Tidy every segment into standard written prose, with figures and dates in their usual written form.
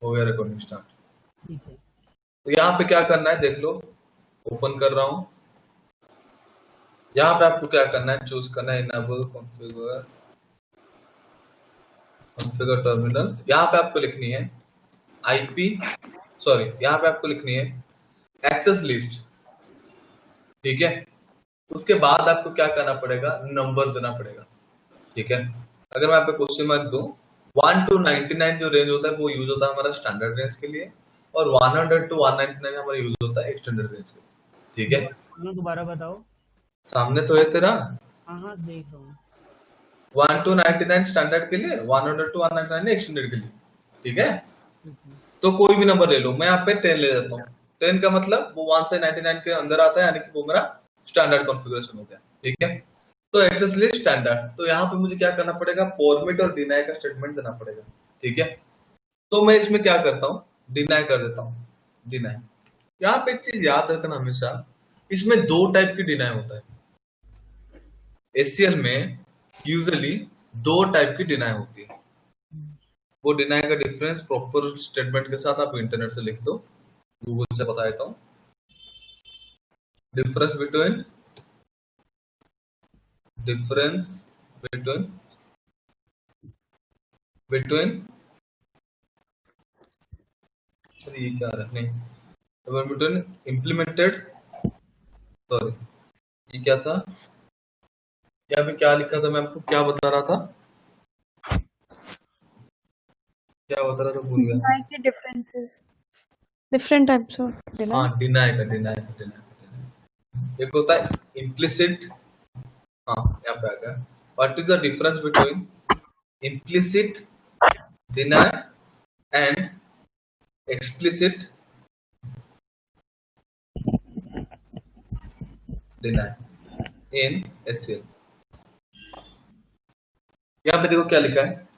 हो गया recording start. ठीक है। तो यहाँ पे क्या करना है देख लो, ओपन कर रहा हूँ। यहाँ पे आपको क्या करना है, चूज करना है इनेबल कॉन्फ़िगर टर्मिनल। यहाँ पे आपको लिखनी है आईपी, सॉरी यहाँ पे आपको लिखनी है एक्सेस लिस्ट, ठीक है। उसके बाद आपको क्या करना पड़ेगा, नंबर देना पड़ेगा, ठीक है। अगर मैं आपको क्वेश्चन मार्क दूं, 1 to 99 जो रेंज होता है वो यूज होता है हमारा स्टैंडर्ड रेंज के लिए, और 100 to 199 हमारा यूज होता है एक्सटेंडेड रेंज के लिए, ठीक है। दोबारा बताओ। सामने तो है तेरा, हाँ देख रहा हूँ। 1 to 99 स्टैंडर्ड के लिए, 100 to 199 एक्सटेंडेड के लिए, ठीक है। तो कोई भी नंबर ले लो, मैं यहाँ पे 10 ले लेता हूँ। 10 का मतलब वो 1 से 99 के अंदर आता है, यानी कि वो मेरा स्टैंडर्ड कॉन्फ़िगरेशन हो गया, ठीक है। तो एक्सेस लिस्ट स्टैंडर्ड, तो यहाँ पे मुझे क्या करना पड़ेगा, फॉर्मेट और डिनाई का स्टेटमेंट देना पड़ेगा, ठीक है। तो मैं इसमें क्या करता हूँ, डिनाई कर देता हूँ, डिनाई। यहाँ पे एक चीज याद रखना हमेशा, इसमें दो टाइप की डिनाई होता है। एचसीएल में यूजुअली दो टाइप की डिनाई होती है। वो डिनाई का डिफरेंस प्रॉपर स्टेटमेंट के साथ आप इंटरनेट से लिख दो, गूगल से बता देता हूँ। डिफरेंस बिटवीन ये क्या रखने, बिटवीन इम्प्लीमेंटेड, सॉरी ये क्या था, यहाँ पे क्या लिखा था, मैं आपको क्या बता रहा था, क्या बता रहा था, भूल गया। डिनाई के differences, different types of deny. हाँ डिनाई का एक होता है इम्प्लिसिट, हाँ यहाँ पे आ गया। What is the difference between implicit deny and explicit deny in HCL. यहाँ पे देखो क्या लिखा है,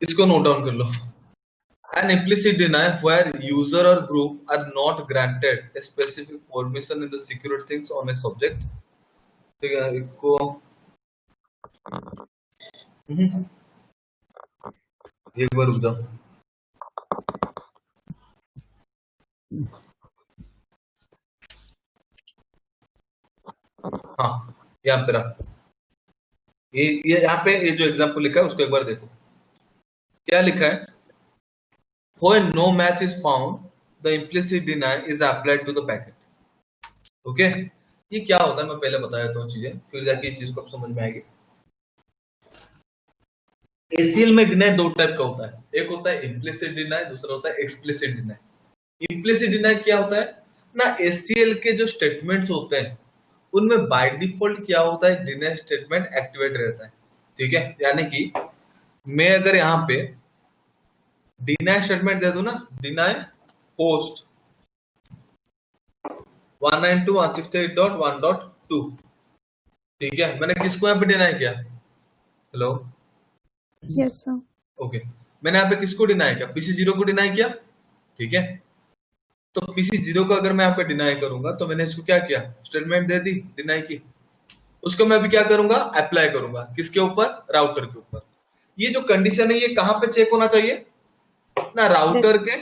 इसको नोट डाउन कर लो। An implicit deny where user or group are not granted a specific permission in the secured things on a subject, ठीक है। इसको एक बार रुक जाओ, हाँ यहाँ पे रहा, ये यहाँ पे ये जो एग्जांपल लिखा है उसको एक बार देखो, क्या लिखा है, when no match is found the implicit deny is applied to the packet, okay. ये क्या होता है मैं पहले बता देता हूँ चीजें, फिर जाके ये चीज को समझ में आएगी। एसीएल में डिनाई दो टाइप का होता है, एक होता है इम्प्लिसिट डिनाई, दूसरा होता है एक्सप्लिसिट डिनाई। इम्प्लिसिट डिनाई क्या होता है ना, एसीएल के जो स्टेटमेंट्स होते हैं उनमें बाय डिफॉल्ट क्या होता है, डिनाई स्टेटमेंट एक्टिवेट रहता है, ठीक है। यानी कि मैं अगर यहाँ पे डिनाई स्टेटमेंट दे दूं ना, डिनाई होस्ट 192.168.1.2, ठीक है। मैंने किसको यहाँ पे डिनाई किया, हेलो, यस सर, ओके। मैंने यहाँ पे किसको डिनाई किया, PC0 को डिनाई किया, ठीक है। तो PC0 को अगर मैं यहाँ पे डिनाई करूंगा तो मैंने इसको क्या किया, स्टेटमेंट दे दी डिनाई की, उसको मैं अभी क्या करूंगा, अप्लाई करूंगा किसके ऊपर, राउटर के ऊपर। ये जो कंडीशन है ये कहां पे चेक होना चाहिए ना, राउटर के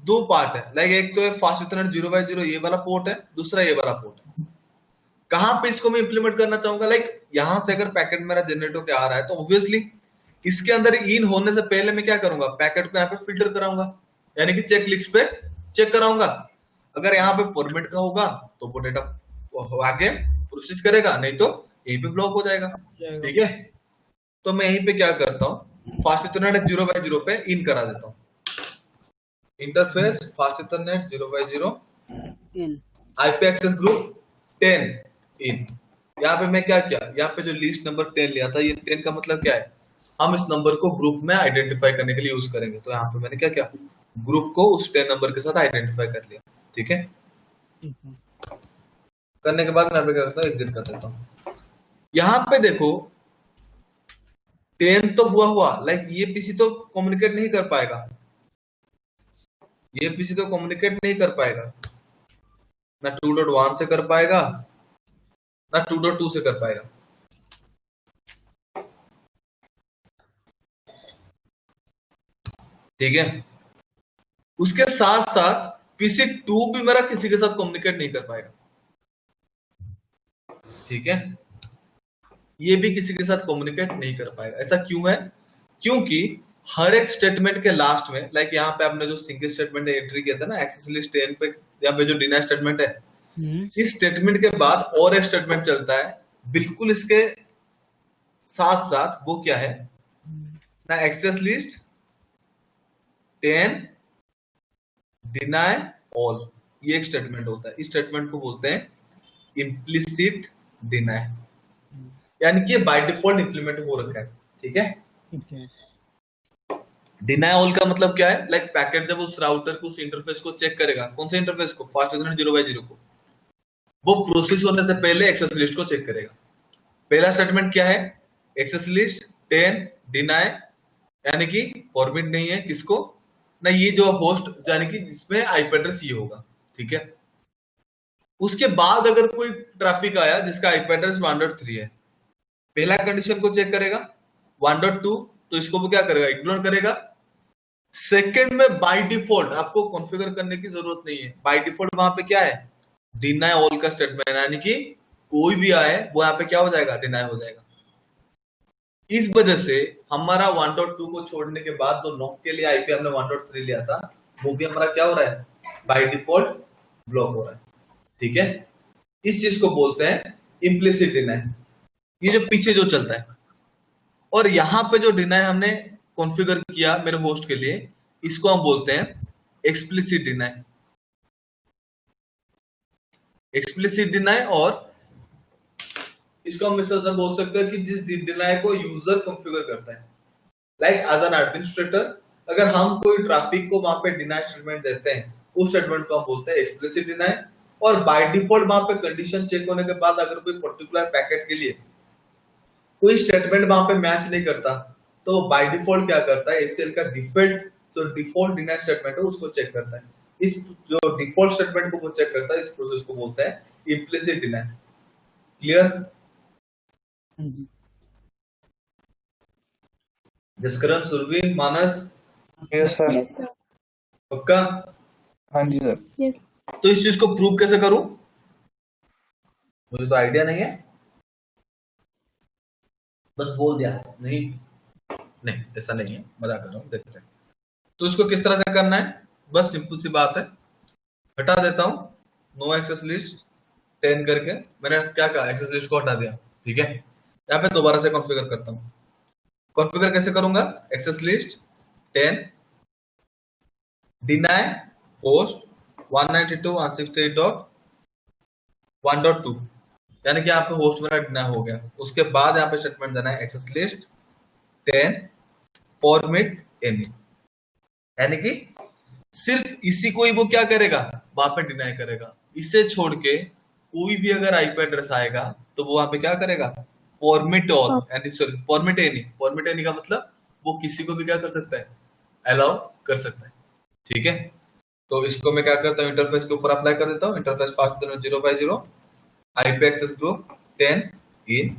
दो पार्ट है, लाइक एक तो है फास्ट इथरनेट 0x0 ये वाला पोर्ट है, दूसरा ये वाला पोर्ट है। कहां पे इसको मैं इंप्लीमेंट करना चाहूंगा, लाइक यहां से अगर पैकेट मेरा जनरेट होकर आ रहा है तो ऑब्वियसली इसके अंदर इन होने से पहले मैं क्या करूंगा, पैकेट को यहाँ पे फिल्टर कराऊंगा, यानी कि चेक लिस्ट पे चेक कराऊंगा। अगर यहाँ पे फॉर्मेट का होगा तो वो डेटा आगे प्रोसेस करेगा, नहीं तो यहीं पे ब्लॉक हो जाएगा, ठीक है। तो मैं यहीं पे क्या करता हूँ, फास्ट इथरनेट 0x0 पे इन करा देता हूँ, interface fast ethernet 0x0 IP access group 10 in. यहाँ पे मैं क्या किया, यहाँ पे जो लिस्ट नंबर 10 लिया था, ये 10 का मतलब क्या है, हम इस नंबर को ग्रुप में आइडेंटिफाई करने के लिए यूज करेंगे। तो यहाँ पे मैंने क्या किया, ग्रुप को उस 10 नंबर के साथ आइडेंटिफाई कर लिया, ठीक है। करने के बाद मैं क्या करता हूँ, एग्जिट कर देता हूँ। यहाँ पे देखो 10 तो हुआ, लाइक ये पीसी तो कम्युनिकेट नहीं कर पाएगा, ये पीसी तो कम्युनिकेट नहीं कर पाएगा, ना 2.1 से कर पाएगा ना 2.2 से कर पाएगा। ठीक है। उसके साथ साथ PC2 भी मेरा किसी के साथ कम्युनिकेट नहीं कर पाएगा, ठीक है। ये भी किसी के साथ कम्युनिकेट नहीं कर पाएगा। ऐसा क्यों है? क्योंकि हर एक स्टेटमेंट के लास्ट में, लाइक यहाँ पे आपने जो सिंगल स्टेटमेंट एंट्री किया था ना एक्सेस लिस्ट 10 पे, यहाँ पे जो डिनाई स्टेटमेंट है, इस स्टेटमेंट के बाद और एक स्टेटमेंट चलता है बिल्कुल इसके साथ साथ, वो क्या है ना, एक्सेस लिस्ट 10 डिनाई ऑल, ये एक स्टेटमेंट होता है। इस स्टेटमेंट को बोलते हैं इम्प्लिसिट डिनाई, यानी कि बाय डिफॉल्ट इंप्लीमेंट हो रखा है, ठीक है। ठीक है। डिनाई ऑल का मतलब क्या है? लाइक पैकेट जब उस राउटर को उस इंटरफेस को चेक करेगा, कौन से इंटरफेस को, फास्ट इंटरनेट 0x0 को, वो प्रोसेस होने से पहले एक्सेस लिस्ट को चेक करेगा। पहला स्टेटमेंट क्या है? एक्सेस लिस्ट 10 डिनाई, यानी कि फॉर्मेट नहीं है किसको ना, ये जो होस्ट, यानी कि जिसमें आईपी एड्रेस ये होगा, ठीक है। उसके बाद अगर कोई ट्रैफिक आया जिसका आईपी एड्रेस 1.3 है, पहला कंडीशन को चेक करेगा, 1.2 तो इसको वो क्या करेगा, इग्नोर करेगा। सेकंड में बाय डिफॉल्ट आपको कॉन्फ़िगर करने की जरूरत नहीं है, बाय डिफॉल्ट वहां पे क्या है, डिनाई ऑल का स्टेटमेंट, यानी कि कोई भी आए वो यहाँ पे क्या हो जाएगा, डिनाई हो जाएगा। इस वजह से हमारा 1.2 को छोड़ने के बाद जो नॉक के लिए आईपी हमने 1.3 लिया था, वो भी हमारा क्या हो रहा है, बाय डिफॉल्ट ब्लॉक हो रहा है, ठीक है। इस चीज को बोलते हैं इम्प्लिसिट डिनाई, ये जो पीछे जो चलता है। और यहाँ पे जो डिनाई हमने कॉन्फ़िगर किया मेरे होस्ट के लिए, इसको हम बोलते हैं एक्सप्लिसिट डिनाई। एक्सप्लिसिट डिनाई, और इसको हम इस तरह से बोल सकते हैं कि जिस डिनाई को यूजर कॉन्फ़िगर करता है, लाइक एज एन एडमिनिस्ट्रेटर, अगर हम कोई ट्रैफिक को वहां पे डिनाई स्टेटमेंट देते हैं, उस स्टेटमेंट को हम बोलते हैं एक्सप्लिसिट डिनाई। और बाय डिफॉल्ट वहां पे कंडीशन चेक होने के बाद अगर कोई पर्टिकुलर पैकेट के लिए कोई स्टेटमेंट वहां पे मैच नहीं करता, तो बाय डिफॉल्ट क्या करता है, एचसीएल का डिफॉल्ट जो डिफॉल्ट डिनाई स्टेटमेंट है उसको चेक करता है। इस जो डिफॉल्ट स्टेटमेंट को वो चेक करता है, इस प्रोसेस को बोलते हैं implicit deny. Clear? Jaskaran, Surabhi, Manas, yes sir. Yes, sir. पक्का? हाँ जी सर। Yes. तो इस चीज को प्रूव कैसे करूं, मुझे तो आइडिया नहीं है, बस बोल दिया नहीं, नहीं ऐसा नहीं है, मजाक कर रहा हूं, देखते हैं। तो इसको किस तरह से करना है, बस सिंपल सी बात है, हटा देता हूं नो एक्सेस लिस्ट 10 करके, मैंने क्या कहा, एक्सेस लिस्ट को हटा दिया, ठीक है। यहाँ पे दोबारा से कॉन्फ़िगर करता हूँ। कॉन्फ़िगर कैसे करूंगा, एक्सेस लिस्ट 10 डिनाई होस्ट 192.168.1.2, यानी कि यहाँ पे होस्ट मेरा डिनाई हो गया। उसके बाद यहाँ पे स्टेटमेंट देना है एक्सेस लिस्ट 10 फॉर्मेट एनी, यानी कि सिर्फ इसी को ही वो क्या करेगा, वहां पे डिनाई करेगा। इसे छोड़ के कोई भी अगर आईपी एड्रेस आएगा तो वो वहां पे क्या करेगा, फॉर्मेट ऑल, यानी sorry format any. Format any का मतलब वो किसी को भी क्या कर सकता है, अलाउ कर सकता है, ठीक है। तो इसको मैं क्या करता हूँ, इंटरफेस के ऊपर अप्लाई कर देता हूँ, interface fast 0x0 IP access group 10 in.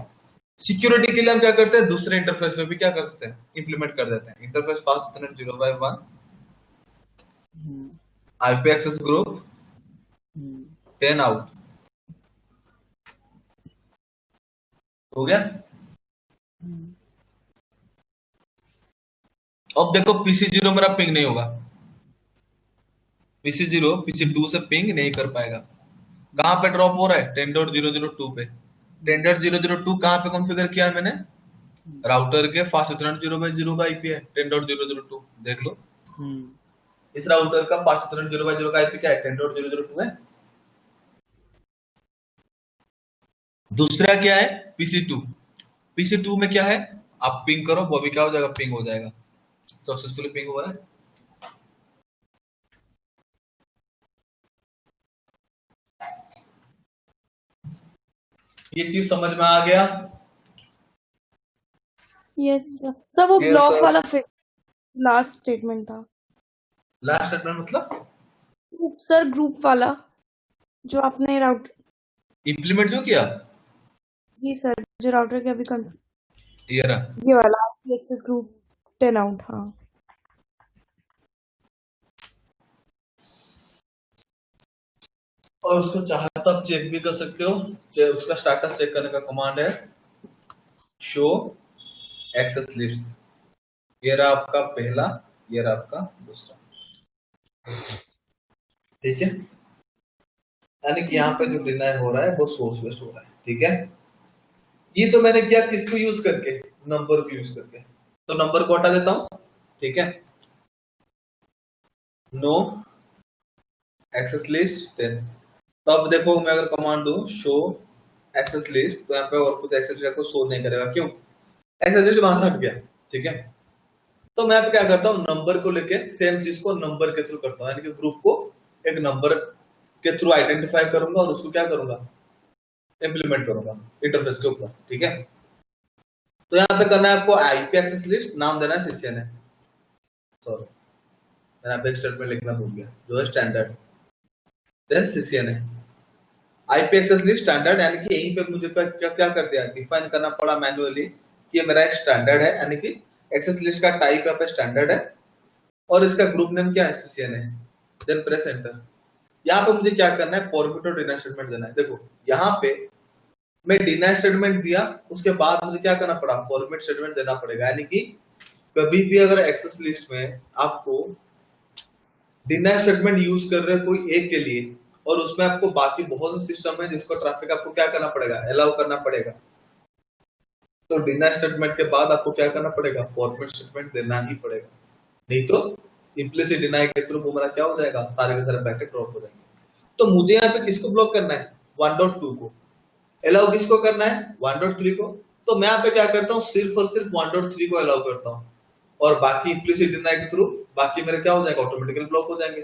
Security के लिए हम क्या करते हैं, दूसरे इंटरफेस में भी क्या कर सकते हैं, इंप्लीमेंट कर देते हैं, interface fast 0x1 IP access group 10 out, हो गया। अब देखो PC0 मेरा पिंग नहीं होगा, PC0 PC2 से पिंग नहीं कर पाएगा। कहां पे ड्रॉप हो रहा है, 10.002 पे। 10.002 कहां पे कॉन्फ़िगर किया है मैंने, राउटर के फास्ट इंटरनेट 0x0 का आईपी है 10.002, देख लो। इस राउटर का फास्ट इंटरनेट 0x0 का आईपी क्या है, 10.002 है। दूसरा क्या है, PC2। PC2 में क्या है, आप पिंग करो वो भी क्या हो जाएगा, पिंग हो जाएगा, सक्सेसफुली पिंग हुआ है। ये चीज समझ में आ गया? Yes, sir. सर वो Yes, ब्लॉक sir. वाला फिर लास्ट स्टेटमेंट था। लास्ट स्टेटमेंट मतलब ग्रुप सर, ग्रुप वाला जो आपने राउटर, इंप्लीमेंट जो किया, जी सर, जो राउटर के अभी ये रहा। ये वाला एक्सेस ग्रुप 10 आउट। हाँ और उसको चाहे तो आप चेक भी कर सकते हो। उसका स्टेटस चेक करने का कमांड है शो एक्सेस लिस्ट। ये रहा आपका पहला, ये रहा आपका दूसरा, ठीक है। यानी कि यहाँ पे जो डिनाई हो रहा है वो सोर्स बेस्ड हो रहा है, ठीक है। ये तो मैंने किया किसको यूज करके, नंबर को यूज करके। तो नंबर को हटा देता हूं, ठीक है। नो एक्सेस लिस्ट देन, तो अब देखो मैं अगर कमांड दूं शो एक्सेस लिस्ट, तो यहाँ पे और कुछ एक्सेस लिस्ट को शो नहीं करेगा, क्यों? एक्सेस लिस्ट वहां से हट गया, ठीक है। तो मैं अब क्या करता हूँ, नंबर को लेके सेम चीज को नंबर के थ्रू करता हूँ, यानी कि ग्रुप को एक नंबर के थ्रू आइडेंटिफाई करूंगा और उसको क्या करूंगा, इंप्लीमेंट करूंगा इंटरफेस के ऊपर, ठीक है। तो यहाँ पे करना है आपको आईपी एक्सेस लिस्ट, नाम देना है सीसीएन है, सॉरी मैंने यहाँ पे एक स्टेटमेंट लिखना भूल गया, जो है स्टैंडर्ड, देन सीसीएन है आईपी एक्सेस लिस्ट स्टैंडर्ड। यानी कि यहीं पे मुझे क्या क्या कर दिया, डिफाइन करना पड़ा मैन्युअली कि ये मेरा एक स्टैंडर्ड है, यानी कि एक्सेस लिस्ट का टाइप यहाँ पे स्टैंडर्ड है और इसका ग्रुप नेम क्या है, सीसीएन है। Then press enter. यहाँ पे मुझे क्या करना है, फॉर्मेट और डिनाई स्टेटमेंट देना है। देखो यहाँ पे मैं डिनाई स्टेटमेंट दिया, उसके बाद मुझे क्या करना पड़ा, फॉर्मेट स्टेटमेंट देना पड़ेगा। यानी कि कभी भी अगर एक्सेस लिस्ट में आपको डिनाई स्टेटमेंट यूज कर रहे हो कोई एक के लिए, और उसमें आपको बाकी बहुत से सिस्टम है जिसको ट्रैफिक आपको क्या करना पड़ेगा, अलाउ करना पड़ेगा, तो डिनाई स्टेटमेंट के बाद आपको क्या करना पड़ेगा, फॉर्मेट स्टेटमेंट देना ही पड़ेगा। नहीं तो इम्प्लिसिट डिनाई के थ्रू वो मेरा क्या हो जाएगा, सारे के सारे पैकेट ड्रॉप हो जाएंगे। तो मुझे यहाँ पे किसको ब्लॉक करना है, 1.2 को। अलाउ किसको करना है, 1.3 को। तो मैं यहाँ पे क्या करता हूँ, सिर्फ और सिर्फ 1.3 को अलाउ करता हूँ, और बाकी इम्प्लिसिट डिनाई के थ्रू बाकी मेरे क्या हो जाएगा, ऑटोमेटिकली ब्लॉक हो जाएंगे।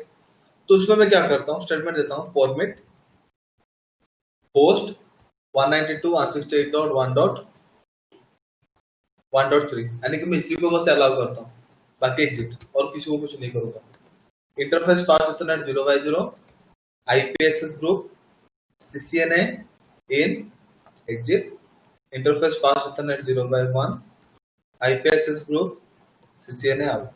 तो उसमें मैं क्या करता हूँ, स्टेटमेंट देता हूँ फॉर्मेट पोस्ट 192.168.1.1.3, यानी कि मैं इसी को बस अलाउ करता हूँ, बाकी एग्जिट, और किसी को कुछ नहीं करूंगा। Interface fast ethernet 0x0 IP access group CCNA in exit. Interface fast ethernet 0x1 IP access group CCNA out.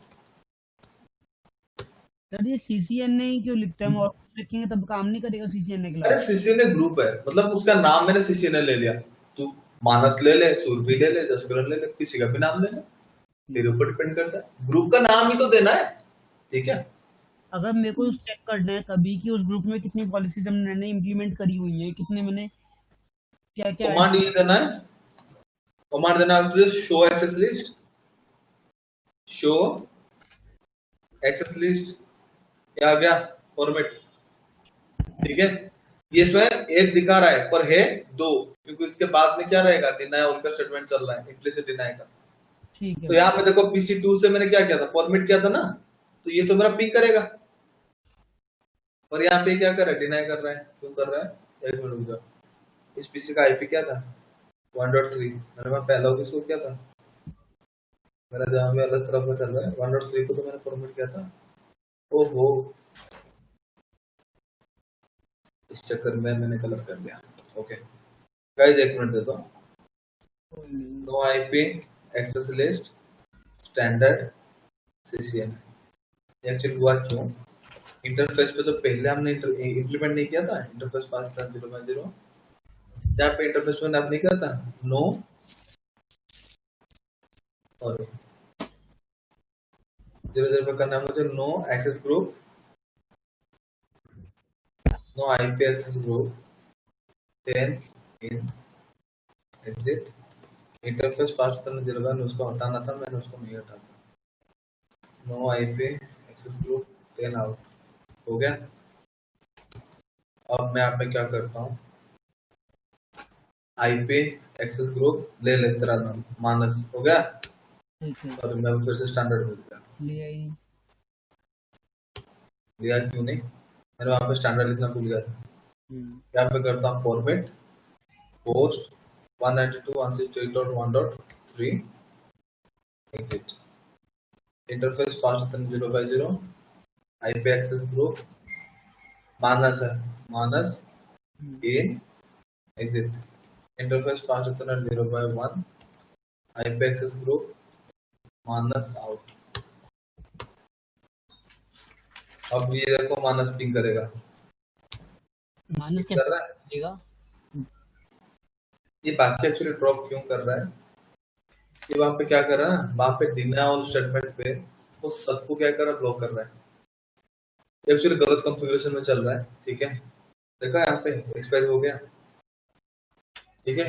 Sir ये सीसीएनए ही क्यों लिखते हैं, हम और कुछ लिखेंगे तब काम नहीं करेगा सीसीएनए के अरे अलावा। सीसीएनए ग्रुप है, मतलब उसका नाम मैंने सीसीएनए ले लिया, तू मानस ले ले, सुरभि ले ले, जसकरण ले ले, किसी का भी नाम ले ले, तेरे ऊपर डिपेंड करता है, ग्रुप का नाम ही तो देना है, ठीक है। अगर मेरे को चेक करना है कभी कि उस ग्रुप में कितनी पॉलिसीज हमने इम्प्लीमेंट करी हुई है, कितने मैंने क्या क्या कमांड ये देना है, कमांड देना है show access list, show access list, क्या आ गया, फॉर्मेट, ठीक है। ये इसमें एक दिखा रहा है पर है दो, क्योंकि इसके बाद में क्या रहेगा, डिनाई और का स्टेटमेंट चल रहा है, इम्प्लिसिट डिनाई का। ठीक है। तो यहाँ पे देखो PC2 से मैंने क्या किया था, फॉर्मेट किया था ना, तो ये तो मेरा पिक करेगा, और यहाँ पे क्या कर रहा है, डिनाई कर रहा है, क्यों कर रहा है, एक मिनट रुक जाओ। इस पीसी का आईपी क्या था, 1.3, मैंने मैं पहला किसको किया था, मेरा जहां भी अलग तरफ में चल रहा है, 1.3 को तो मैंने फॉर्मेट किया था। ओहो, इस चक्कर में मैंने गलत कर दिया। ओके गाइस, एक मिनट दे दो। No IP access list standard CCN. Actually हुआ क्यों, इंटरफेस पे तो पहले हमने इंप्लीमेंट नहीं किया था, इंटरफेस फास्ट 0x0, यहाँ पे इंटरफेस में नहीं किया था, नो और 0 पे करना है मुझे, no access group, no IP access group, 10 in exit. Interface fast करना 0x1 उसको हटाना था, मैंने उसको नहीं हटाया, no IP access group 10 out, हो गया। अब मैं यहाँ पे क्या करता हूँ, आईपी एक्सेस ग्रुप ले ले, तेरा नाम मानस, हो गया। और मैं फिर से स्टैंडर्ड भूल गया, लिया क्यों नहीं, मैंने वहां पे स्टैंडर्ड लिखना भूल गया था। यहाँ पे करता हूँ format post 192.168.1.3 exit. Interface fast 0x0 IP access group Manas है, Manas in exit. Interface fast 0x1 IP access group Manas out. अब ये देखो मानस पिंग करेगा, माइनस कर कैसे रहा है, करेगा? ये बाकी एक्चुअली ड्रॉप क्यों कर रहा है, ये वहां पे क्या कर रहा है ना, वहां पे डिनायल स्टेटमेंट पे वो सबको क्या कर रहा है, ब्लॉक कर रहा है। एक्चुअली गलत कॉन्फ़िगरेशन में चल रहा है, ठीक है, देखा यहाँ पे एक्सपायर हो गया, ठीक है।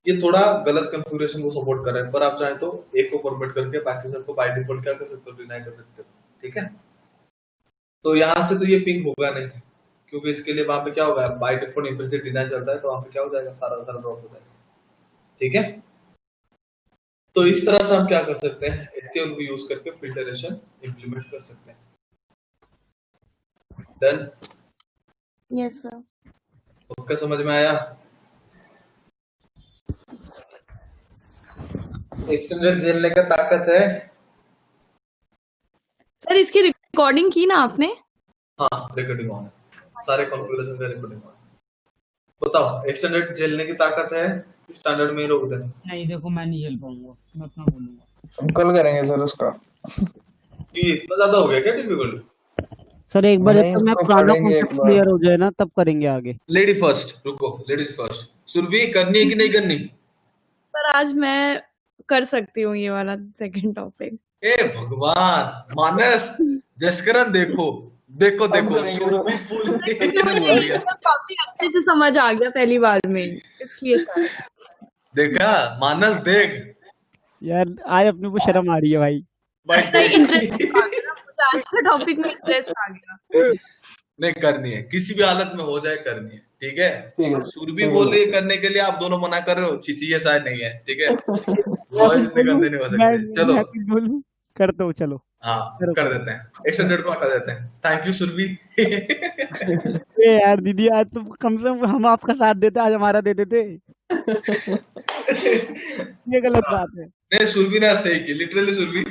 ये थोड़ा गलत कॉन्फ़िगरेशन को सपोर्ट कर रहा है, पर आप चाहे तो एक को परमिट करके बाकी सबको बाय डिफॉल्ट क्या कर सकते हो, डिनाई कर सकते हो, ठीक है। तो यहाँ से तो ये पिंग होगा नहीं, क्योंकि इसके लिए वहां पे क्या होगा, बाय डिफॉल्ट इम्प्लिसिट डिनाई चलता है, तो वहां पे क्या हो जाएगा, सारा का सारा ड्रॉप हो जाएगा, ठीक है। तो इस तरह से हम क्या कर सकते हैं, एचसीएल को यूज करके फिल्टरेशन इंप्लीमेंट कर सकते हैं। Done, Yes, sir. ओके, समझ में आया। एक्सटेंडेड झेलने का ताकत है। सर इसकी रिकॉर्डिंग की ना आपने? हाँ, रिकॉर्डिंग ऑन है, सारे कॉन्फ़िगरेशन का रिकॉर्डिंग ऑन है। बताओ, एक्सटेंडेड झेलने की ताकत है, स्टैंडर्ड में ही रोक दें। नहीं देखो, मैं नहीं झेल पाऊंगा, मैं अपना बोलूंगा। हम कल करेंगे सर उसका। ये इतना ज्यादा हो गया क्या डिफिकल्ट? सर एक बार जब नहीं, तक मैं इसको पुराना पढ़ेंगे एक कॉन्सेप्ट बार। क्लियर हो जाए ना, तब करेंगे आगे। लेडी फर्स्ट, रुको, लेडीज फर्स्ट। सुरभि, करनी है कि नहीं करनी? सर आज मैं कर सकती हूँ ये वाला सेकंड टॉपिक। ए भगवान, मानस, जसकरण, देखो देखो हम देखो, करेंगे सुरभि सर। फुल क्योंकि मुझे बोल ये दिया। तो काफी अच्छे से समझ आ गया पहली बार में ही, इसलिए शायद। देखा मानस, देख यार आज अपने को शर्म आ रही है भाई। भाई, नहीं, देख इंटरेस्ट आ गया ना मुझे, आज का टॉपिक में इंटरेस्ट आ गया। नहीं, करनी है, किसी भी हालत में हो जाए करनी है, ठीक है। ठीक है, सुरभि बोल रही है करने के लिए, आप दोनों मना कर रहे हो, छीछी, ये शायद नहीं है, ठीक है। बॉयज इतने गंदे नहीं हो मैं सकते, चलो। मैं कुछ बोलूं? कर दो, चलो हाँ, करो कर करो। देते हैं, एक्सटेंडेड को हटा देते हैं। Thank you Surabhi. ए यार दीदी, आज तो कम से कम हम आपका साथ देते, आज हमारा दे देते। ये गलत बात है। नहीं, सुरभि ने सही की, लिटरली सुरभि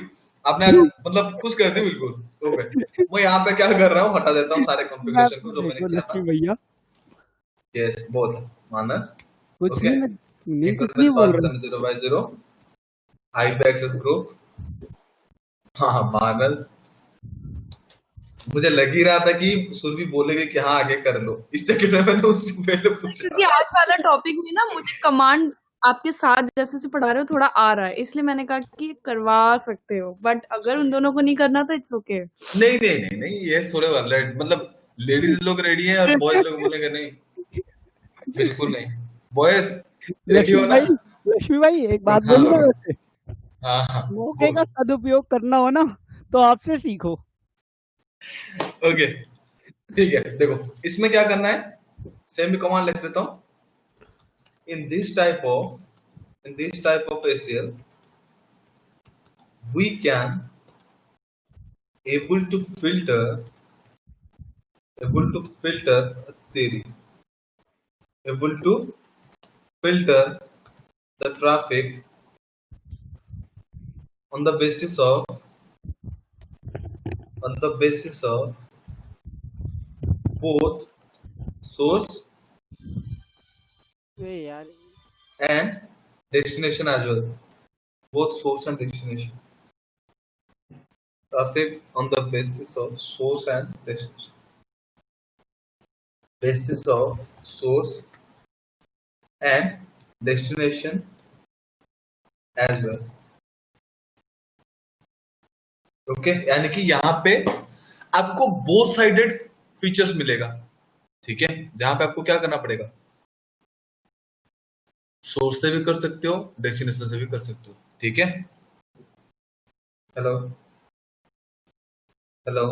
आपने आज मतलब खुश कर दी बिल्कुल। ओके, मैं यहाँ पे क्या कर रहा हूँ, हटा देता हूँ सारे मैं कॉन्फ़िगरेशन को जो मैंने देखो किया था। लक्ष्मी भैया, यस, बोल मानस। कुछ ओके, नहीं, मैं नहीं कुछ नहीं इंटरफेस बोल पाथ रहा। 0/0, हाइड बाय एक्सेस ग्रुप। हाँ हाँ, मानस, मुझे लग ही रहा था कि सुरभि बोलेगी कि हाँ आगे कर लो, इस चक्कर में मैंने उससे पहले क्योंकि पूछा। आज वाला टॉपिक में ना मुझे कमांड आपके साथ जैसे से पढ़ा रहे हो थोड़ा आ रहा है, इसलिए मैंने कहा कि करवा सकते हो, बट अगर उन दोनों को नहीं करना तो इट्स ओके। नहीं नहीं नहीं नहीं, ये थोड़े वाले मतलब लेडीज लोग रेडी हैं और बॉयज लोग बोलेंगे नहीं, बिल्कुल नहीं। बॉयज रेडी हो ना? लक्ष्मी भाई एक बात हाँ बोलूं मैं वैसे, हाँ हाँ, मौके बोल। का सदुपयोग करना हो ना तो आपसे सीखो। ओके, ठीक है, देखो इसमें क्या करना है, सेम कमांड लिख देता हूँ। in this type of in this type of ACL, we can able to filter a theory, able to filter the traffic on the basis of both source ए यार, and destination as well, both source and destination, traffic on the basis of source and destination, basis of source and destination as well। Okay, यानी कि यहाँ पे आपको both sided features मिलेगा, ठीक है, जहां पे आपको क्या करना पड़ेगा, सोर्स से भी कर सकते हो, डेस्टिनेशन से भी कर सकते हो, ठीक है। हेलो हेलो,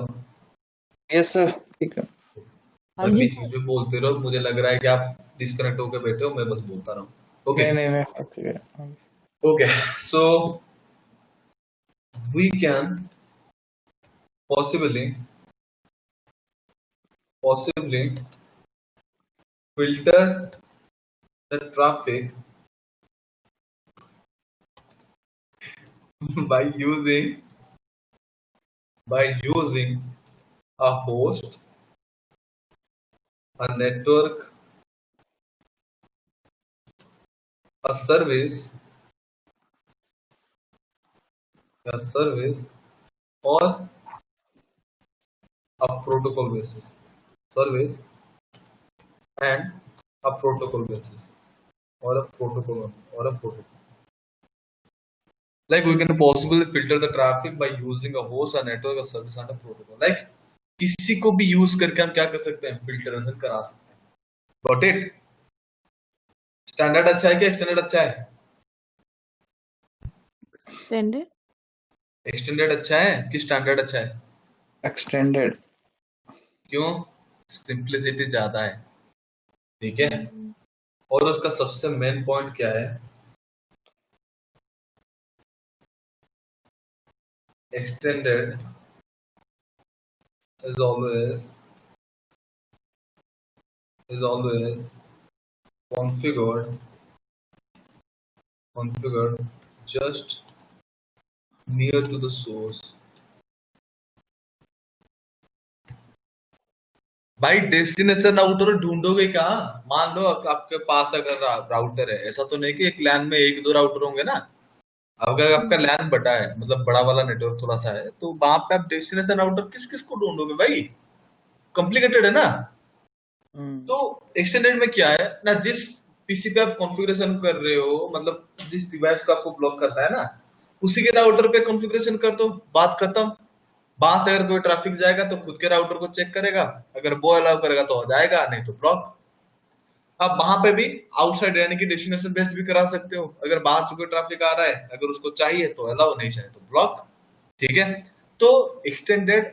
यस सर, ठीक है। हाँ और जी। बीच बीच में बोलते रहो, मुझे लग रहा है कि आप डिस्कनेक्ट होकर बैठे हो, मैं बस बोलता रहा हूँ। ओके नहीं नहीं नहीं सर, ठीक है। Okay, so we can possibly filter the traffic by using a host, a network, a service, or a protocol basis service, and a protocol basis or a protocol. Like we can possibly filter the traffic by using a host, a network, a service and a protocol. Like किसी को भी use करके हम क्या कर सकते हैं, filtration करा सकते हैं. Got it? स्टैंडर्ड अच्छा है कि एक्सटेंडेड अच्छा है? Extended? एक्सटेंडेड अच्छा है कि स्टैंडर्ड अच्छा है? एक्सटेंडेड. क्यों? सिंप्लिसिटी ज्यादा है. ठीक है. और उसका सबसे मेन पॉइंट क्या है? Extended is always configured just near to the source. भाई डेस्टिनेशन राउटर ढूंढोगे कहाँ? मान लो आपके पास अगर राउटर है, ऐसा तो नहीं कि एक लैन में एक दो राउटर होंगे ना. अगर आपका लैन बड़ा है, मतलब बड़ा वाला नेटवर्क थोड़ा सा है, तो वहां पे आप डेस्टिनेशन राउटर किस किस को ढूंढोगे भाई? कॉम्प्लिकेटेड है ना. तो एक्सटेंडेड में क्या है ना, जिस पीसी पे आप कॉन्फ़िगरेशन कर रहे हो, मतलब जिस डिवाइस को आपको ब्लॉक करना है ना, उसी के राउटर पे कॉन्फ़िगरेशन कर दो, बात खत्म. वहां से अगर कोई ट्रैफिक जाएगा तो खुद के राउटर को चेक करेगा, अगर वो अलाउ करेगा तो आ जाएगा, नहीं तो ब्लॉक. आप वहां पे भी आउटसाइड यानी कि डेस्टिनेशन बेस्ड भी करा सकते हो. अगर बाहर से कोई ट्रैफिक आ रहा है, अगर उसको चाहिए तो अलाउ, नहीं चाहिए तो ब्लॉक. ठीक है. तो एक्सटेंडेड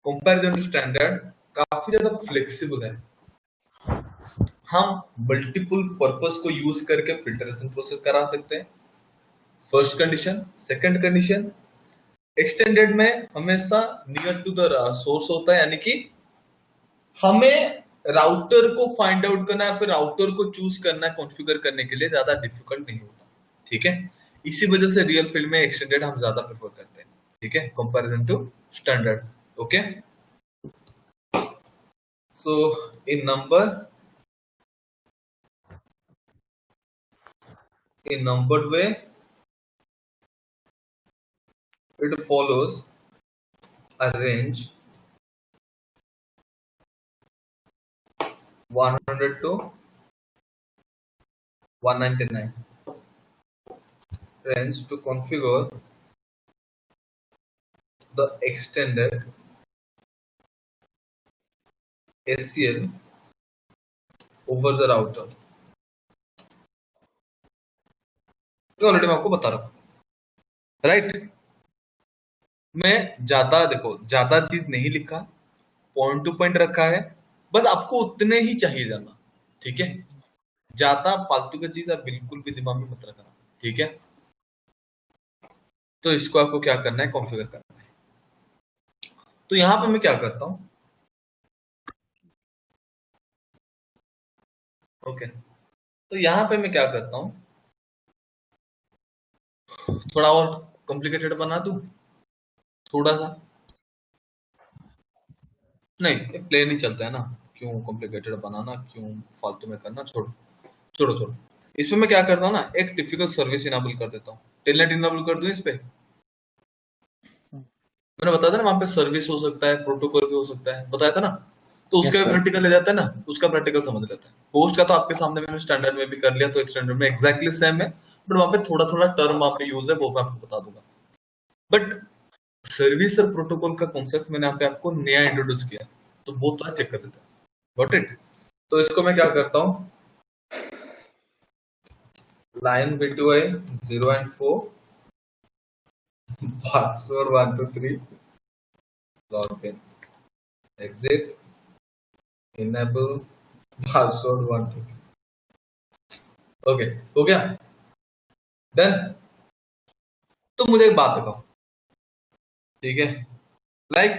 कंपैरिजन टू स्टैंडर्ड काफी ज्यादा फ्लेक्सिबल है. हम मल्टीपल पर्पस को यूज करके फिल्टरेशन प्रोसेस करा सकते हैं. First condition. Second condition, extended में हमेशा नियर टू द सोर्स होता है, यानी कि हमें राउटर को फाइंड आउट करना है, फिर राउटर को चूज करना है कॉन्फ़िगर करने के लिए ज्यादा डिफिकल्ट नहीं होता. ठीक है. इसी वजह से रियल फील्ड में एक्सटेंडेड हम ज्यादा प्रेफर करते हैं. ठीक है, comparison to standard. Okay. So in numbered way, it follows a range 100 to 199 range to configure the extended ACL over the router. तो ऑलरेडी मैं आपको बता रहा हूँ, राइट. मैं ज्यादा चीज नहीं लिखा, पॉइंट टू पॉइंट रखा है, बस आपको उतने ही चाहिए जाना. ठीक है. ज्यादा फालतू की चीज आप बिल्कुल भी दिमाग में मत रखना. ठीक है. तो इसको आपको क्या करना है, कॉन्फ़िगर करना है. तो यहां पे मैं क्या करता हूं, ओके. तो यहां पे मैं क्या करता हूं, थोड़ा और कॉम्प्लिकेटेड बना दूं, थोड़ा सा. नहीं, प्लेन ही चलता है ना, क्यों कॉम्प्लिकेटेड बनाना, क्यों फालतू में करना. छोड़ो. इसमें मैं क्या करता हूँ ना, एक टिपिकल सर्विस इनेबल कर देता हूँ. टेलनेट इनेबल कर दूं इस पे. मैंने बताया था ना, वहां पे सर्विस हो सकता है, प्रोटोकॉल भी हो सकता है, बताया था ना. तो उसका Yes, sir. प्रैक्टिकल ले जाता है ना, उसका प्रैक्टिकल समझ लेता है. होस्ट का तो आपके सामने मैंने स्टैंडर्ड में भी कर लिया, तो स्टैंडर्ड में एग्जैक्टली सेम है, बट वहां पे थोड़ा थोड़ा टर्म वहां पे यूज है, वो मैं आपको बता दूंगा. बट सर्विस और प्रोटोकॉल का कॉन्सेप्ट मैंने यहाँ पे आपको नया इंट्रोड्यूस किया, तो वो तो चेक कर देता है. Got it. तो इसको मैं क्या करता हूँ, line B2I 0 and 4, password 1 2 3, login, exit, enable, password 1 2 3. Okay, हो गया. डन. तो मुझे एक बात बताओ, ठीक है. लाइक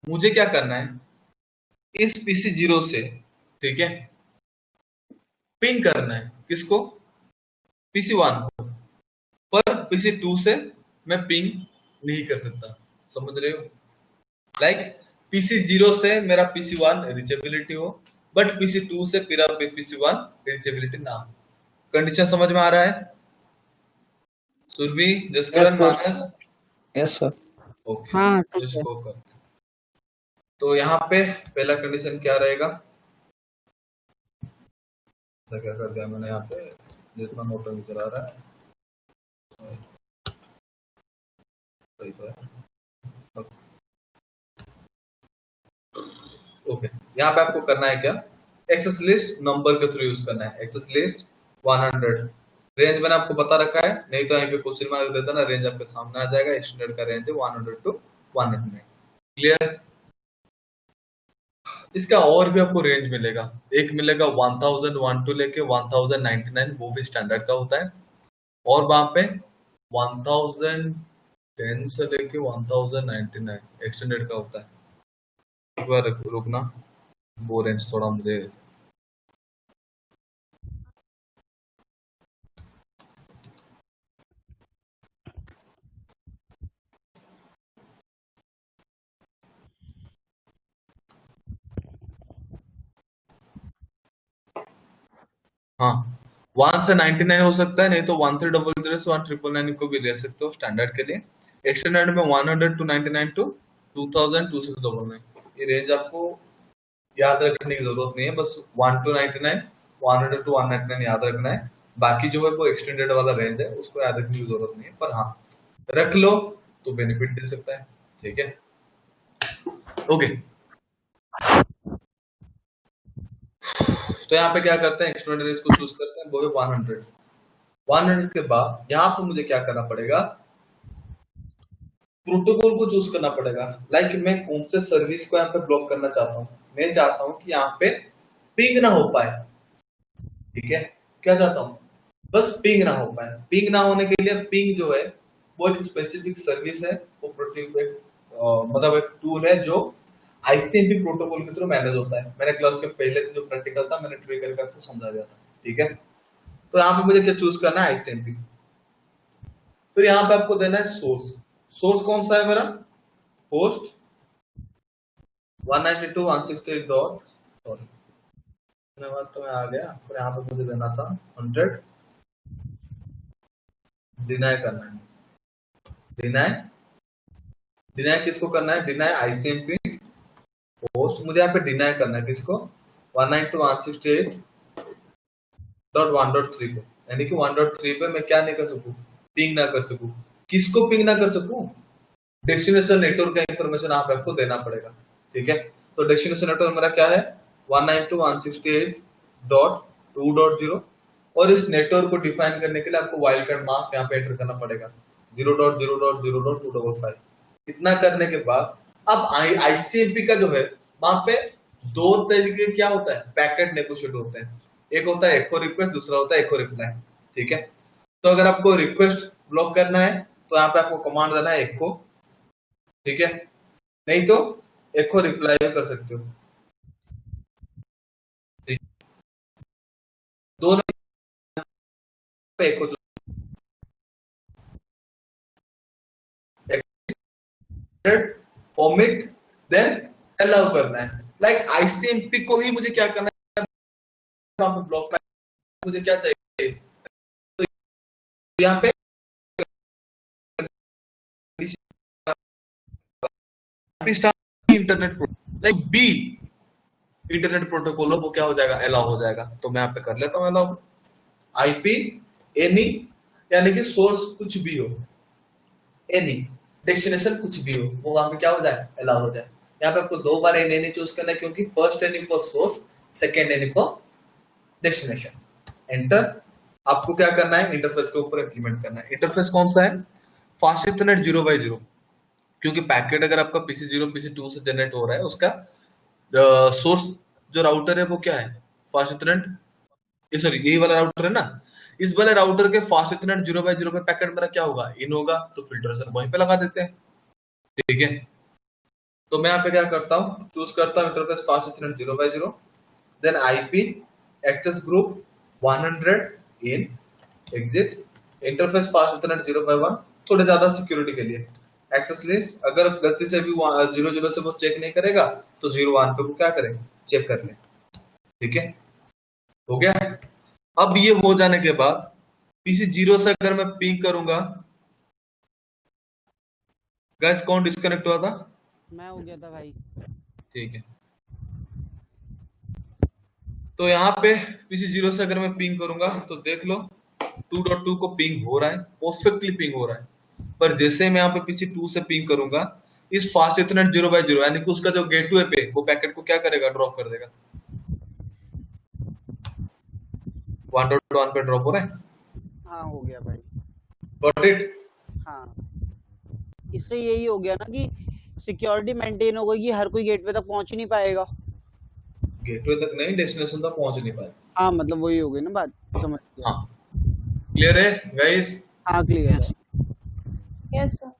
मुझे क्या करना है, इस PC0 से, ठीक है, पिंग करना है किसको, PC1 को. पर PC2 से मैं पिंग नहीं कर सकता. समझ रहे हो. लाइक PC0 से मेरा PC1 रीचेबिलिटी हो, बट PC2 से मेरा PC1 रीचेबिलिटी ना हो. कंडीशन समझ में आ रहा है? Surabhi, Jaskaran, Yes, sir. Manas. Yes, sir. Okay. हाँ, तो ठीक है. इसको करते हैं. तो यहाँ पे पहला कंडीशन क्या रहेगा, ऐसा क्या कर दिया मैंने यहाँ पे, जितना मोटर भी चला रहा है सही तो है। ओके, यहाँ पे आपको करना है क्या, एक्सेस लिस्ट नंबर के थ्रू यूज करना है। एक्सेस लिस्ट 100, रेंज मैंने आपको बता रखा है, नहीं तो यहाँ पे क्वेश्चन मार्क देता ना, रेंज आपके सामने आ जाएगा। एक्सटेंडेड का रेंज है 100 to 199। क्लियर। इसका और भी आपको रेंज मिलेगा, एक मिलेगा 1001 to लेके 1099, वो भी स्टैंडर्ड का होता है। और वहां पे 1010 से लेके 1099 एक्सटेंडेड का होता है। एक बार रुकना, वो रेंज थोड़ा मुझे हाँ 1 से 99 हो सकता है, नहीं तो 1300 से 1999 को भी ले सकते हो स्टैंडर्ड के लिए। एक्सटेंडेड में 100 to 99 to 2000 2699। ये रेंज आपको याद रखने की जरूरत नहीं है, बस 1 to 99 100 to 199 याद रखना है। बाकी जो है वो एक्सटेंडेड वाला रेंज है, उसको याद रखने की जरूरत नहीं है, पर हाँ रख लो तो बेनिफिट दे सकता है। ठीक है, ओके। तो यहाँ पे क्या करते हैं, एक्सटेंडेड रेंज को चूज करते हैं, वो है 100 के बाद यहाँ पे मुझे क्या करना पड़ेगा, प्रोटोकॉल को चूज करना पड़ेगा। लाइक मैं कौन से सर्विस को यहाँ पे ब्लॉक करना चाहता हूँ। मैं चाहता हूँ कि यहाँ पे पिंग ना हो पाए। ठीक है, क्या चाहता हूँ, बस पिंग ना हो पाए। पिंग ना होने के लिए पिंग जो है वो एक स्पेसिफिक सर्विस है, वो मतलब एक टूल है जो आईसीएमपी प्रोटोकॉल के थ्रू मैनेज होता है। मैंने क्लास के पहले दिन जो प्रैक्टिकल था मैंने ट्रिगर करके समझा दिया था। ठीक है, तो यहाँ पे मुझे क्या चूज करना है, आईसीएमपी। फिर यहाँ पे आपको देना है सोर्स। सोर्स कौन सा है मेरा, होस्ट 192.168 डॉट, सॉरी धन्यवाद, तो मैं आ गया। फिर यहाँ पे मुझे देना था 100, डिनाई करना है। डिनाई किसको करना है, डिनाई आईसीएमपी होस्ट। मुझे यहाँ पे डिनाई करना है किसको, 192.168.1.3 को, यानी कि 1.3 पे मैं क्या नहीं कर सकूं, पिंग ना कर सकूं। किसको पिंग ना कर सकूं, डेस्टिनेशन नेटवर्क का इंफॉर्मेशन आपको देना पड़ेगा। ठीक है, तो डेस्टिनेशन नेटवर्क मेरा क्या है 192.168.2.0, और इस नेटवर्क को डिफाइन करने के लिए आपको वाइल्ड कार्ड मास्क यहाँ पे एंटर करना पड़ेगा 0.0.0.255। इतना करने के बाद अब आईसीएमपी का जो है वहां पे दो तरीके क्या होता है, पैकेट नेगोशिएट होते हैं। एक होता है एको रिक्वेस्ट, दूसरा होता है एको रिप्लाई। ठीक है, तो अगर आपको रिक्वेस्ट ब्लॉक करना है तो यहाँ पे आपको कमांड देना है एको। ठीक है, नहीं तो एको रिप्लाई भी कर सकते हो। दोनों पे एको फॉर्मेट देन अलाउ करना है। लाइक आईसीएमपी को ही मुझे क्या करना है, वहां पे ब्लॉक मुझे क्या चाहिए, तो यहाँ पे internet like be internet protocol वो क्या हो जाएगा, अलाउ हो जाएगा। तो मैं यहाँ पे कर लेता हूँ अलाउ। आईपी एनी, यानी कि सोर्स कुछ भी हो, एनी डेस्टिनेशन कुछ भी हो, वो वहां पे क्या हो जाए, अलाउ हो जाए। यहाँ पे आपको दो बार एनी चूज करना है, क्योंकि first any for source, second any for destination. Enter. आपको क्या करना है, इंटरफेस के ऊपर इंप्लीमेंट करना है। इंटरफेस कौन सा है, फास्ट इथरनेट 0x0, क्योंकि पैकेट अगर आपका PC0 PC2 से जनरेट हो रहा है, उसका सोर्स जो राउटर है वो क्या है, फास्ट इथरनेट। सॉरी, यही वाला राउटर है ना, इस वाले राउटर के फास्ट इथरनेट 0x0 पे पैकेट मेरा क्या होगा, इन होगा, तो फिल्ट्रेशन वहीं पे लगा देते हैं। ठीक है, तो मैं यहाँ पे क्या करता हूँ, चूज करता हूँ interface fast ethernet 0x0, then IP access group 100 in exit, interface fast ethernet 0x1, थोड़े ज्यादा सिक्योरिटी के लिए। एक्सेस लिस्ट, अगर गलती से भी 0.0 से वो चेक नहीं करेगा तो 0.1 पे वो क्या करें, चेक कर ले। ठीक है, हो गया। अब ये हो जाने के बाद PC0 से अगर मैं पिंग करूंगा, गैस कौन डिस्कनेक्ट हुआ था, मैं हो गया था भाई। ठीक है, तो यहाँ पे PC0 से अगर मैं पिंग करूंगा तो देख लो 2.2 को पिंग हो रहा है, परफेक्टली पिंग हो रहा है। पर जैसे मैं यहाँ पे PC2 से पिंग करूंगा, इस फास्ट इथरनेट 0/0 यानी कि उसका जो गेटवे पे वो पैकेट को क्या करेगा, ड्रॉप कर देगा। 1.1 पे ड्रॉप हो रहा है, हाँ हो गया भाई। Got it. हाँ इससे यही हो गया ना कि सिक्योरिटी मेंटेन हो गई कि हर कोई गेटवे तक पहुंच ही नहीं पाएगा। गेटवे तक नहीं, डेस्टिनेशन तक पहुंच नहीं पाए। हाँ मतलब वही हो गई ना बात, समझ गया। हाँ क्लियर है गाइस? हाँ क्लियर है। Yes sir.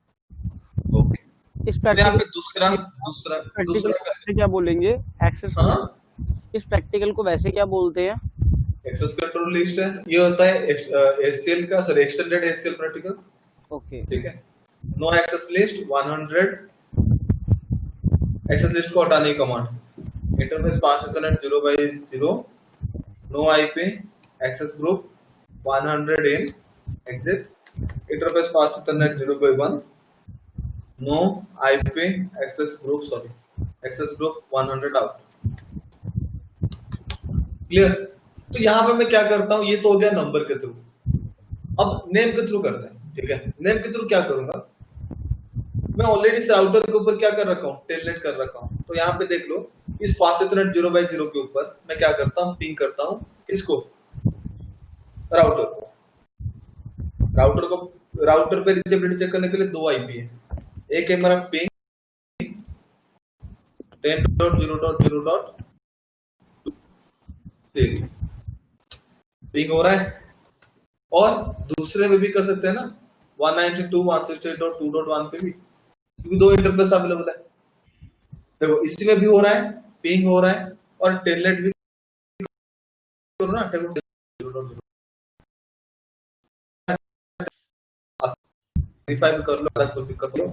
ओके, इस फिर यहाँ पे प्रैक्टिकल दूसरा से क्या बोलेंगे एक्सेस हाँ, इस प्रैक्टिकल को वैसे क्या बोलते हैं? एक्सेस कंट्रोल लिस्ट है, ये होता है एचसीएल का, sorry extended HCL practical. Okay ठीक है, no access list 100 access list को हटाने की command, interface 5 ethernet 0/0, no IP access group 100 in exit, interface 5 ethernet 0/1, no IP access group, sorry access group 100 out. Clear? तो यहाँ पे मैं क्या करता हूँ, ये तो हो गया नंबर के थ्रू। अब नेम के थ्रू करते हैं। ठीक है, नेम के थ्रू क्या करूंगा, मैं ऑलरेडी इस राउटर के ऊपर क्या कर रखा हूँ, टेलनेट कर रखा हूँ। तो यहाँ पे देख लो, इस फास्ट इथरनेट 0/0 के ऊपर मैं क्या करता हूँ, पिंग करता हूँ किसको, राउटर पे रीचेबिलिटी चेक करने के लिए 2 आईपी है। एक है मेरा पिंग 10.0.0.3 पिंग हो रहा है, और दूसरे में भी कर सकते हैं ना 192.168.2.1 पे भी, क्योंकि 2 इंटरफेस अवेलेबल है। देखो इसी में भी हो रहा है, पिंग हो रहा है, और टेलनेट भी करो ना, वेरीफाई भी कर लो, कोई दिक्कत हो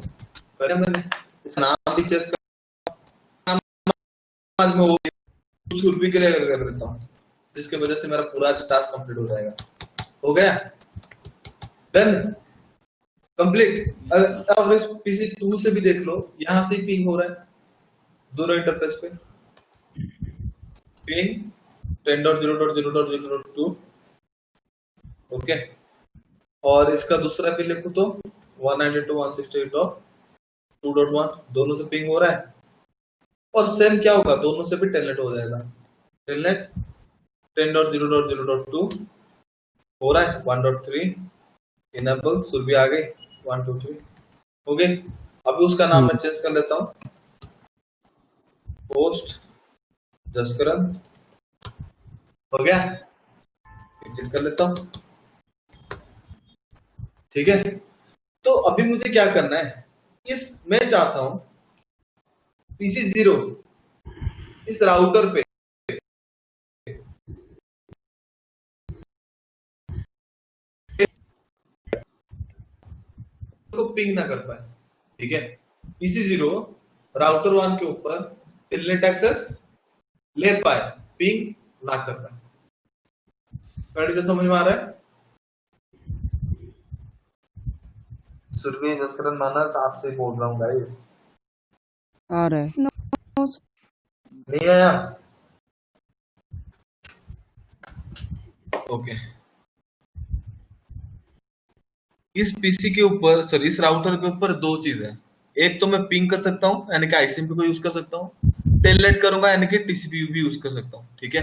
करे, मैंने इसका नाम भी चेंज कर, आज मैं वो सुरभि के लिए कर देता हूँ, जिसकी वजह से मेरा पूरा टास्क कंप्लीट हो जाएगा। हो गया, डन, कंप्लीट। अब इस PC2 से भी देख लो, यहां से पिंग हो रहा है दोनों इंटरफेस पे, पिंग 10.0.0.0.2, ओके, और इसका दूसरा भी लिखूं तो 192.168.2.1, दोनों से पिंग हो रहा है, और सेम क्या होगा, दोनों से भी टेलनेट हो जाएगा। टेलनेट 10.0.0.2 हो रहा है, 1.3 इनेबल, सुरभि आ गई 1 2 3, हो गई। अभी उसका नाम मैं चेंज कर लेता हूँ, पोस्ट जसकरण, हो गया, एग्जिट कर लेता हूँ। ठीक है, तो अभी मुझे क्या करना है, मैं चाहता हूं PC0 इस राउटर पे को पिंग ना कर पाए। ठीक है, PC0 राउटर 1 के ऊपर टेलनेट एक्सेस ले पाए, पिंग ना कर पाए। कंडीशन समझ में आ रहा है? सुरभि जसकरण मानस आपसे बोल रहा हूँ गाइस, आ रहा है। नहीं आया? ओके, इस पीसी के ऊपर, सॉरी इस राउटर के ऊपर 2 चीज है। एक तो मैं पिंग कर सकता हूँ, यानी कि आईसीएमपी को यूज कर सकता हूँ, टेलनेट करूंगा यानी कि टीसीपी भी यूज कर सकता हूँ। ठीक है,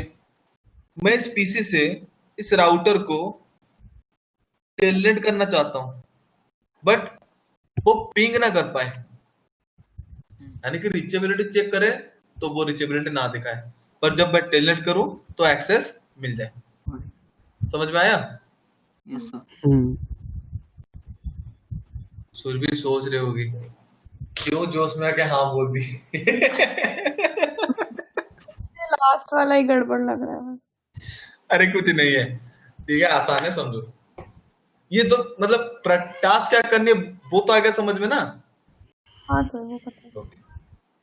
मैं इस पीसी से इस राउटर को टेलनेट करना चाहता हूँ, बट वो पिंग ना कर पाए, यानी कि रीचेबिलिटी चेक करे तो वो रीचेबिलिटी ना दिखाए, पर जब मैं टेलनेट करूं तो एक्सेस मिल जाए। समझ में आया? Yes sir. सुरभि सोच रही होगी क्यों जोश में आके हाँ बोल दी। लास्ट वाला ही गड़बड़ लग रहा है बस। अरे कुछ नहीं है, ठीक है, आसान है, समझो। ये तो मतलब टास्क क्या करनी है वो तो आ गया समझ में ना? हाँ सर वो पता है। ओके,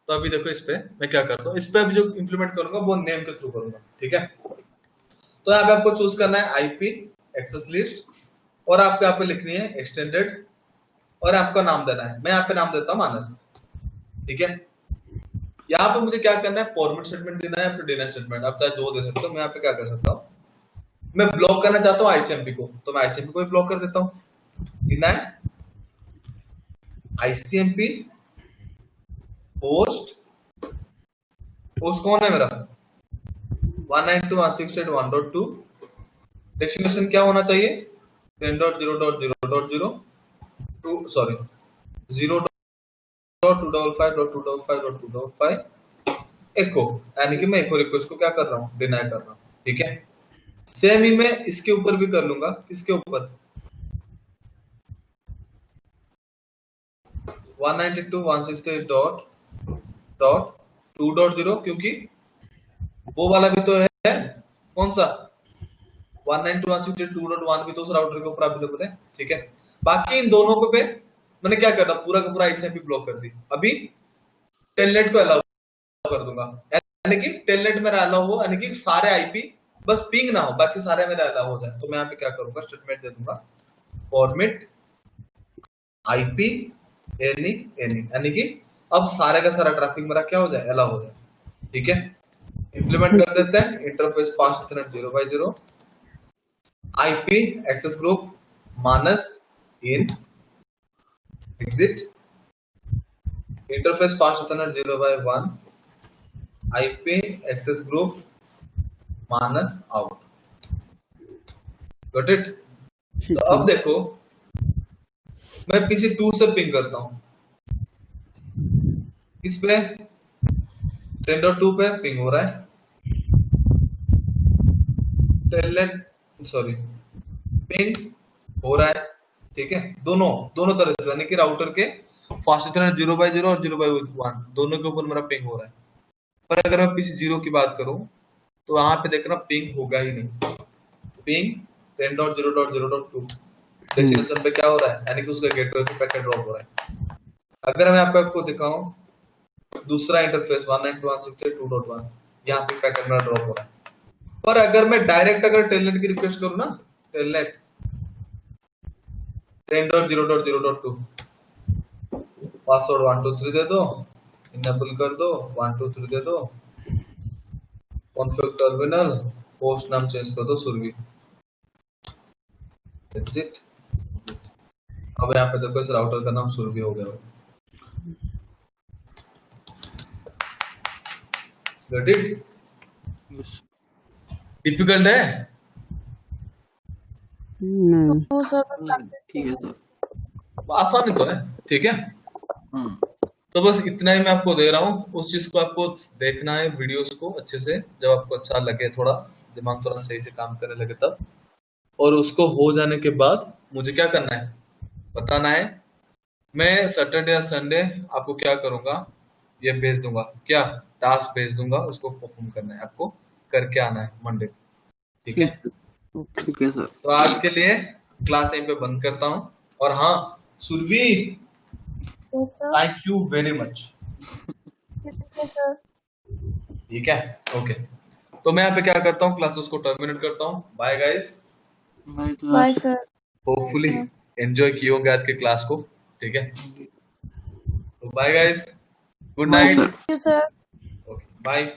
तो अभी देखो इस पे मैं क्या करता हूँ, इस पे अभी जो इंप्लीमेंट करूंगा वो नेम के थ्रू करूंगा। ठीक है, तो यहाँ पे आपको चूज करना है आईपी एक्सेस लिस्ट, और आपको यहाँ पे लिखनी है यहाँ पे मुझे क्या करना है, फॉर्मेट स्टेटमेंट देना है या फिर डिनाई स्टेटमेंट, आप चाहे दो दे सकते हो। मैं यहाँ पे क्या कर सकता हूँ, मैं ब्लॉक करना चाहता हूँ आईसीएमपी को, तो मैं आईसीएमपी को ही ब्लॉक कर देता हूँ। डिनाई आईसीएमपी होस्ट, होस्ट कौन है मेरा 192.168.1.2, डेस्टिनेशन क्या होना चाहिए 10.0.0.0 सॉरी 0.255.255.255 एको, यानी कि मैं एको रिक्वेस्ट को क्या कर रहा हूँ, डिनाई कर रहा हूँ। ठीक है, सेम ही मैं इसके ऊपर भी कर लूंगा, किसके ऊपर 192.168.2.0, क्योंकि वो वाला भी तो है, कौन सा 192.168.2.1 भी तो उस राउटर के ऊपर अवेलेबल है। ठीक है, बाकी इन दोनों को पे मैंने क्या करता, पूरा का पूरा आईसीएमपी ब्लॉक कर दी। अभी टेलनेट को अलाउ कर दूंगा, यानी कि टेलनेट मेरा अलाउ हो, यानी कि सारे आईपी बस पिंग ना हो, बाकी सारे मेरा अलाउ हो जाए। तो मैं यहाँ पे क्या करूंगा, स्टेटमेंट दे दूंगा फॉर्मेट आईपी एनी एनी, यानी कि अब सारे का सारा ट्रैफिक मेरा क्या हो जाए, अलाउ हो जाए। ठीक है, इंप्लीमेंट कर देते हैं interface fast ethernet 0x0 IP access group minus in exit interface fast ethernet 0x1 IP access group minus out. Got it. तो अब देखो मैं पीसी 2 से पिंग करता हूं, किस पे 10.2 पे पिंग हो रहा है, टेलनेट सॉरी पिंग हो रहा है। ठीक है, दोनों तरह से, यानी कि राउटर के फास्ट इथरनेट 0x0 और 0x1 दोनों के ऊपर मेरा पिंग हो रहा है। पर अगर मैं पीसी 0 की बात करूं तो यहाँ पे देखना पिंग होगा ही नहीं, पिंग 10.0.0.2 डेस्टिनेशन पे क्या हो रहा है, यानी कि उसका गेटवे पे पैकेट ड्रॉप हो रहा है। अगर मैं आपको दिखाऊं दूसरा इंटरफेस 192.168.2.1, यहाँ पे पैकेट मेरा ड्रॉप हो रहा है। पर अगर मैं डायरेक्ट अगर टेलनेट की रिक्वेस्ट करूं ना, टेलनेट 10.0.0.2 पासवर्ड 1 2 3 दे दो, इनेबल कर दो 1 2 3 दे दो, कॉन्फ़िग टर्मिनल, होस्ट नाम चेंज कर दो सुरभि, एग्जिट। अब यहाँ पे देखो इस राउटर का नाम सुरभि हो गया। Got it. डिफिकल्ट है वो सर ठीक है सर। आसान ही तो है। ठीक है, तो बस इतना ही मैं आपको दे रहा हूँ, उस चीज को आपको देखना है वीडियोस को अच्छे से, जब आपको अच्छा लगे, थोड़ा दिमाग थोड़ा सही से काम करने लगे तब, और उसको हो जाने के बाद मुझे क्या करना है बताना है। मैं सैटरडे या संडे आपको क्या करूंगा, ये भेज दूंगा, क्या टास्क भेज दूंगा, उसको परफॉर्म करना है, आपको करके आना है मंडे। ठीक है, ठीक है सर। तो आज के लिए क्लास यहीं पे बंद करता हूँ। और हाँ Surabhi, thank you very much. ठीक है, ओके, तो मैं यहाँ पे क्या करता हूँ, क्लासेस को टर्मिनेट करता हूँ। Bye guys, bye sir. Hopefully enjoy किए होंगे आज के क्लास को। ठीक है, तो bye guys, good bye night, sir. Thank you sir. Okay bye.